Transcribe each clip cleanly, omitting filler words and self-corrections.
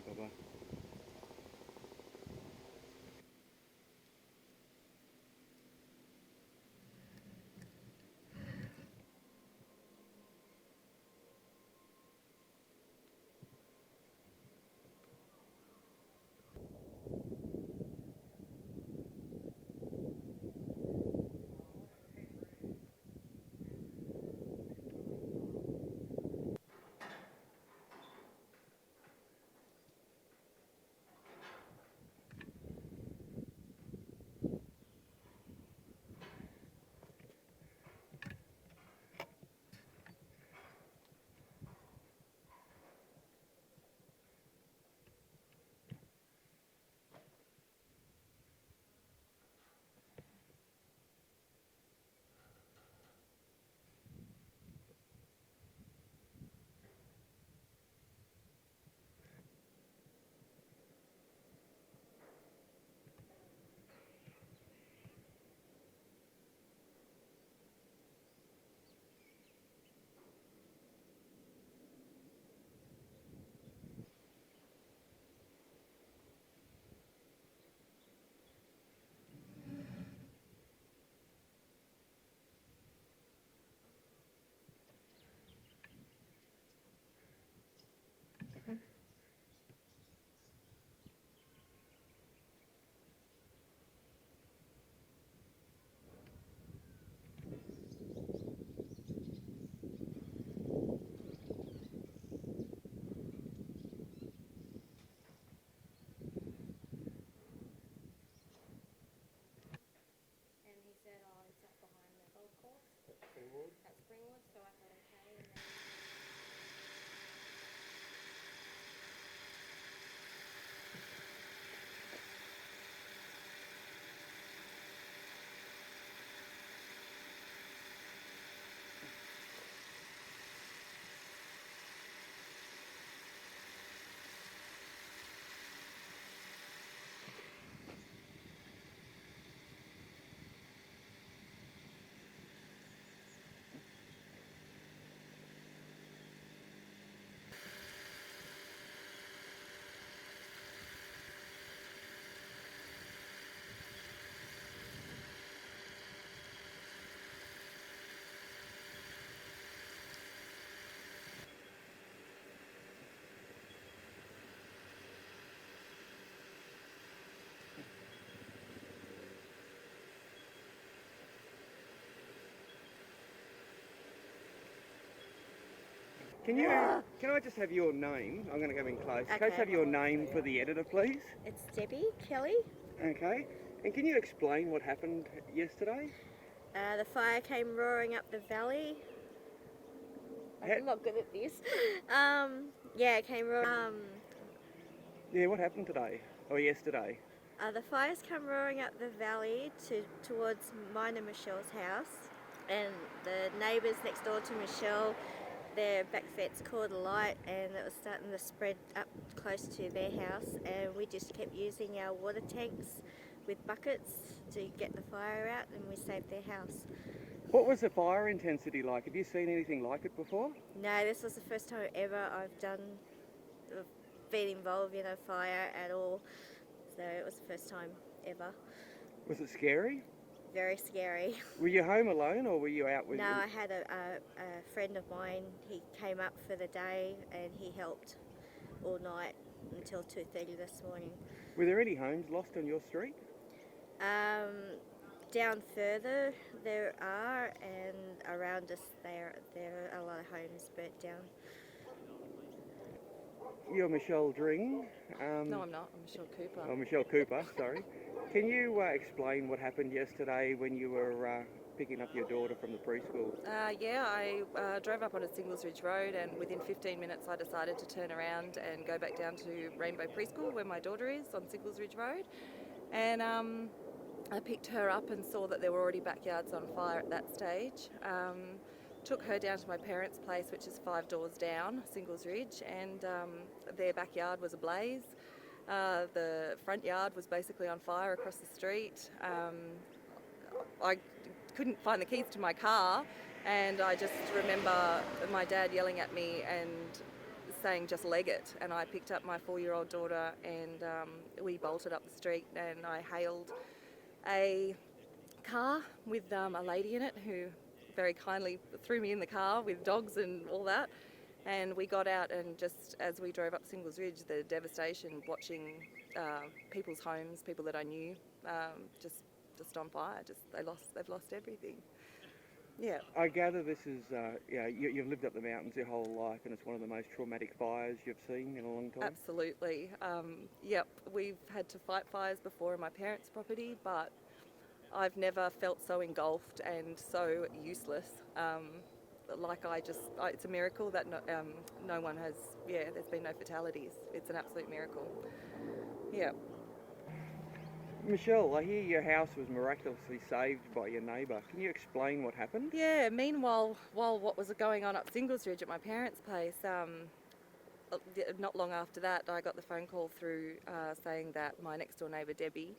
bye-bye. And he said, oh, it's up behind the golf course. Springwood. At Springwood, so I thought, okay. And then Can I just have your name? I'm going to go in close. Can I just Okay. have your name for the editor, please? it's Debbie Kelly. Okay. And can you explain what happened yesterday? The fire came roaring up the valley. I'm not good at this. Yeah, it came roaring. Yeah, what happened today? Or yesterday? The fires come roaring up the valley towards mine and Michelle's house, and the neighbours next door to Michelle, their back fence caught alight, and it was starting to spread up close to their house, and we just kept using our water tanks with buckets to get the fire out, and we saved their house. What was the fire intensity like? Have you seen anything like it before? No, this was the first time ever been involved in a fire at all, so it was the first time ever. Was it scary? Very scary. Were you home alone or were you out with... No, I had a friend of mine. He came up for the day and he helped all night until 2:30 this morning. Were there any homes lost on your street? Down further there are, and around us there are a lot of homes burnt down. You're Michelle Dring. No, I'm not. I'm Michelle Cooper. Oh, Michelle Cooper, sorry. Can you explain what happened yesterday when you were picking up your daughter from the preschool? Yeah, I drove up onto Singles Ridge Road, and within 15 minutes I decided to turn around and go back down to Rainbow Preschool where my daughter is on Singles Ridge Road. And I picked her up and saw that there were already backyards on fire at that stage. Took her down to my parents' place, which is 5 doors down, Singles Ridge, and their backyard was ablaze. The front yard was basically on fire across the street. I couldn't find the keys to my car, and I just remember my dad yelling at me and saying just leg it, and I picked up my 4-year-old daughter and we bolted up the street, and I hailed a car with a lady in it who very kindly threw me in the car with dogs and all that, and we got out, and just as we drove up Singles Ridge, the devastation watching people's homes, people that I knew, just on fire. They've lost everything. Yeah. I gather this is, you've lived up the mountains your whole life, and it's one of the most traumatic fires you've seen in a long time. Absolutely. Yep, we've had to fight fires before in my parents' property, but I've never felt so engulfed and so useless. It's a miracle that no one has, there's been no fatalities. It's an absolute miracle. Yeah. Michelle, I hear your house was miraculously saved by your neighbour. Can you explain what happened? Yeah, meanwhile, while what was going on up Singles Ridge at my parents' place, not long after that, I got the phone call through saying that my next door neighbour, Debbie,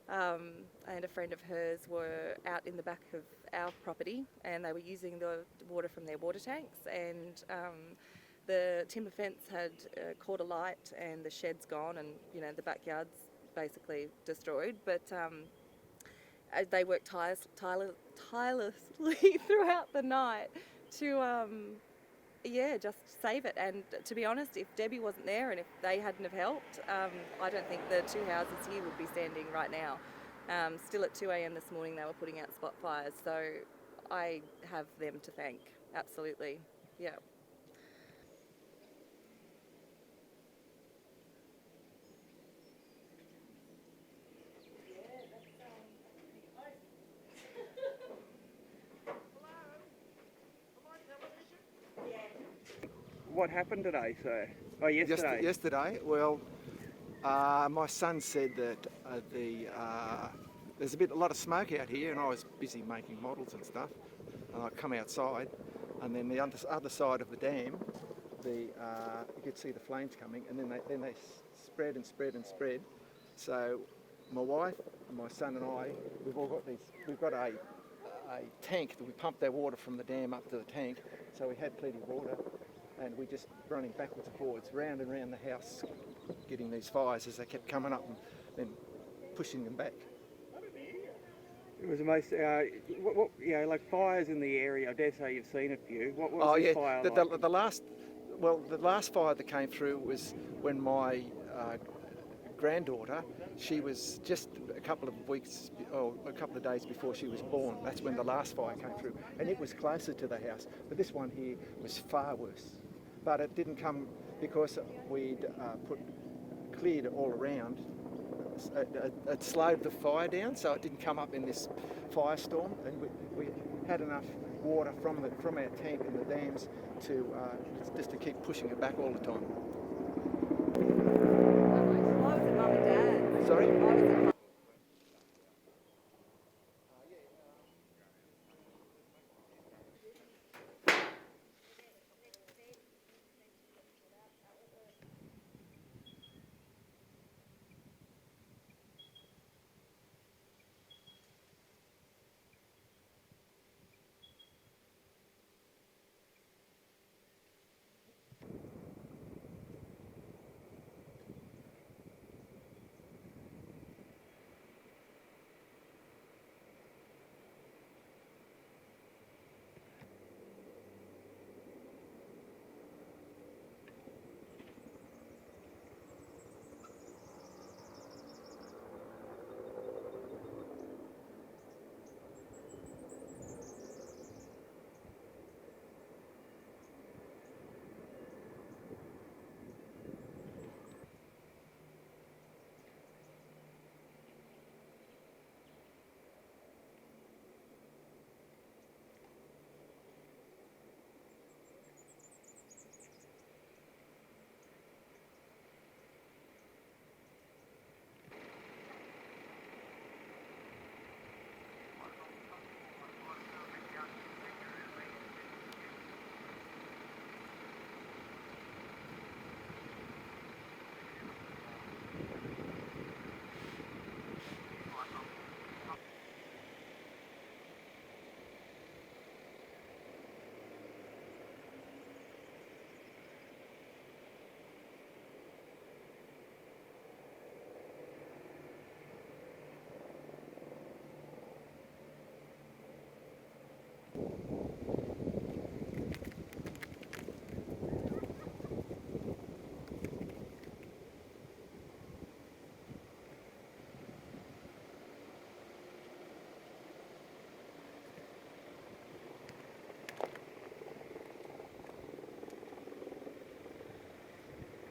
and a friend of hers were out in the back of our property, and they were using the water from their water tanks, and the timber fence had caught alight, and the shed's gone, and the backyard's basically destroyed. But they worked tirelessly throughout the night to just save it. And to be honest, if Debbie wasn't there and if they hadn't have helped, I don't think the 2 houses here would be standing right now. Still at 2 a.m. this morning they were putting out spot fires, so I have them to thank, absolutely. Yeah. What happened today, sir? Oh, yesterday. Yesterday, well, my son said that there's a lot of smoke out here, and I was busy making models and stuff. And I come outside, and then the other side of the dam, you could see the flames coming, and then they spread and spread and spread. So my wife, and my son, and I, we've got a tank that we pump that water from the dam up to the tank, so we had plenty of water. And we just running backwards and forwards, round and round the house, getting these fires as they kept coming up and then pushing them back. It was the most, like fires in the area. I dare say you've seen a few. What was this fire like? The last fire that came through was when my granddaughter, she was just a couple of days before she was born. That's when the last fire came through, and it was closer to the house. But this one here was far worse. But it didn't come because we'd cleared it all around. It slowed the fire down, so it didn't come up in this firestorm, and we had enough water from our tank and the dams to just to keep pushing it back all the time. I was at Mum and Dad's. Sorry?